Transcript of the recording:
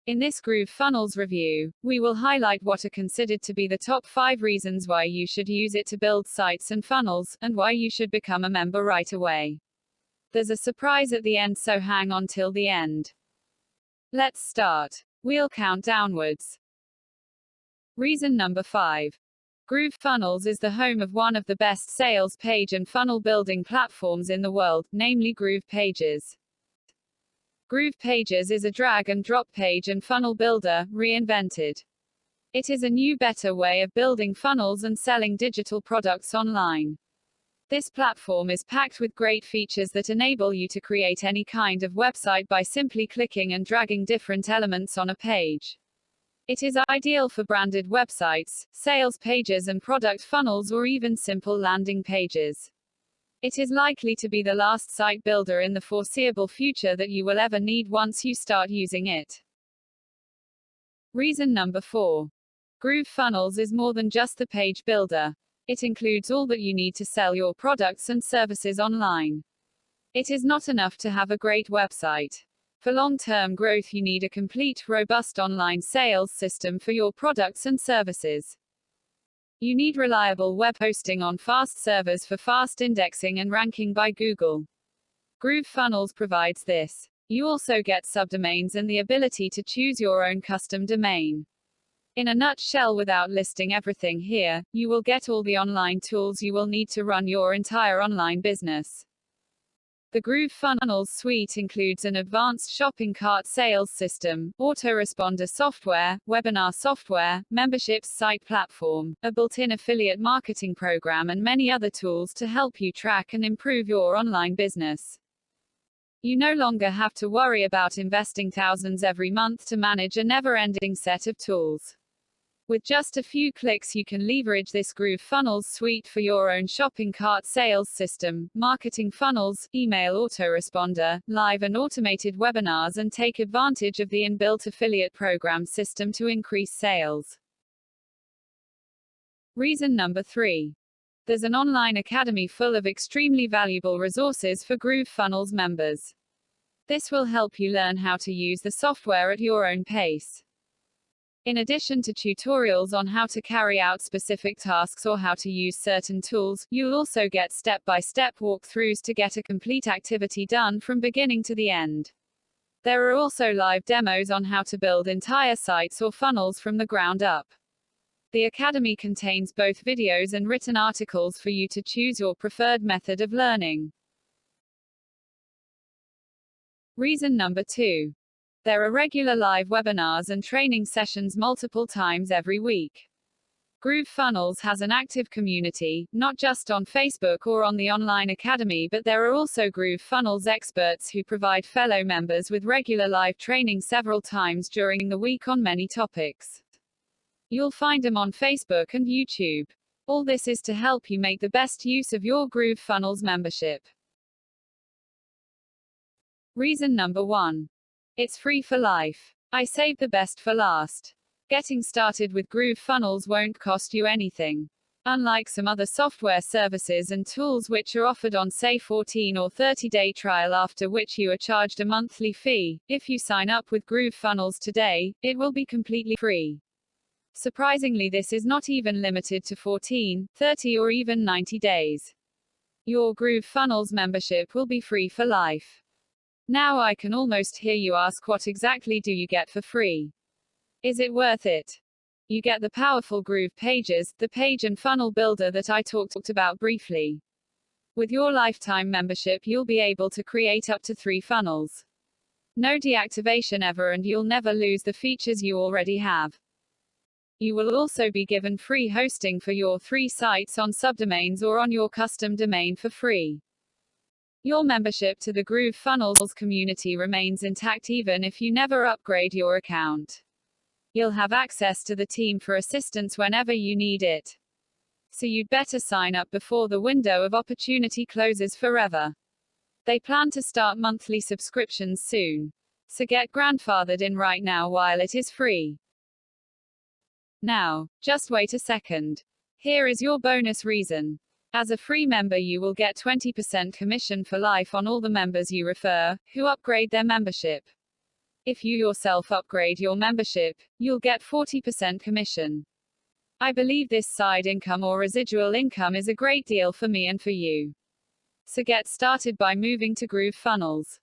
In this GrooveFunnels review, we will highlight what are considered to be the top 5 reasons why you should use it to build sites and funnels, and why you should become a member right away. There's a surprise at the end, so hang on till the end. Let's start. We'll count downwards. Reason number 5. GrooveFunnels is the home of one of the best sales page and funnel building platforms in the world, namely GroovePages. GroovePages is a drag-and-drop page and funnel builder, reinvented. It is a new, better way of building funnels and selling digital products online. This platform is packed with great features that enable you to create any kind of website by simply clicking and dragging different elements on a page. It is ideal for branded websites, sales pages and product funnels, or even simple landing pages. It is likely to be the last site builder in the foreseeable future that you will ever need once you start using it. Reason number 4. GrooveFunnels is more than just the page builder. It includes all that you need to sell your products and services online. It is not enough to have a great website. For long-term growth, you need a complete, robust online sales system for your products and services. You need reliable web hosting on fast servers for fast indexing and ranking by Google. GrooveFunnels provides this. You also get subdomains and the ability to choose your own custom domain. In a nutshell, without listing everything here, you will get all the online tools you will need to run your entire online business. The GrooveFunnels suite includes an advanced shopping cart sales system, autoresponder software, webinar software, memberships site platform, a built-in affiliate marketing program, and many other tools to help you track and improve your online business. You no longer have to worry about investing thousands every month to manage a never-ending set of tools. With just a few clicks, you can leverage this GrooveFunnels suite for your own shopping cart sales system, marketing funnels, email autoresponder, live and automated webinars, and take advantage of the inbuilt affiliate program system to increase sales. Reason number 3. There's an online academy full of extremely valuable resources for GrooveFunnels members. This will help you learn how to use the software at your own pace. In addition to tutorials on how to carry out specific tasks or how to use certain tools, you'll also get step-by-step walkthroughs to get a complete activity done from beginning to the end. There are also live demos on how to build entire sites or funnels from the ground up. The Academy contains both videos and written articles for you to choose your preferred method of learning. Reason number 2. There are regular live webinars and training sessions multiple times every week. GrooveFunnels has an active community, not just on Facebook or on the online academy, but there are also GrooveFunnels experts who provide fellow members with regular live training several times during the week on many topics. You'll find them on Facebook and YouTube. All this is to help you make the best use of your GrooveFunnels membership. Reason number 1. It's free for life. I saved the best for last. Getting started with GrooveFunnels won't cost you anything. Unlike some other software services and tools which are offered on, say, 14 or 30-day trial, after which you are charged a monthly fee, if you sign up with GrooveFunnels today, it will be completely free. Surprisingly, this is not even limited to 14, 30 or even 90 days. Your GrooveFunnels membership will be free for life. Now I can almost hear you ask, what exactly do you get for free? Is it worth it? You get the powerful GroovePages, the page and funnel builder that I talked about briefly. With your lifetime membership, you'll be able to create up to 3 funnels. No deactivation ever, and you'll never lose the features you already have. You will also be given free hosting for your 3 sites on subdomains or on your custom domain for free. Your membership to the GrooveFunnels community remains intact even if you never upgrade your account. You'll have access to the team for assistance whenever you need it. So you'd better sign up before the window of opportunity closes forever. They plan to start monthly subscriptions soon. So get grandfathered in right now while it is free. Now, just wait a second. Here is your bonus reason. As a free member, you will get 20% commission for life on all the members you refer, who upgrade their membership. If you yourself upgrade your membership, you'll get 40% commission. I believe this side income or residual income is a great deal for me and for you. So get started by moving to GrooveFunnels.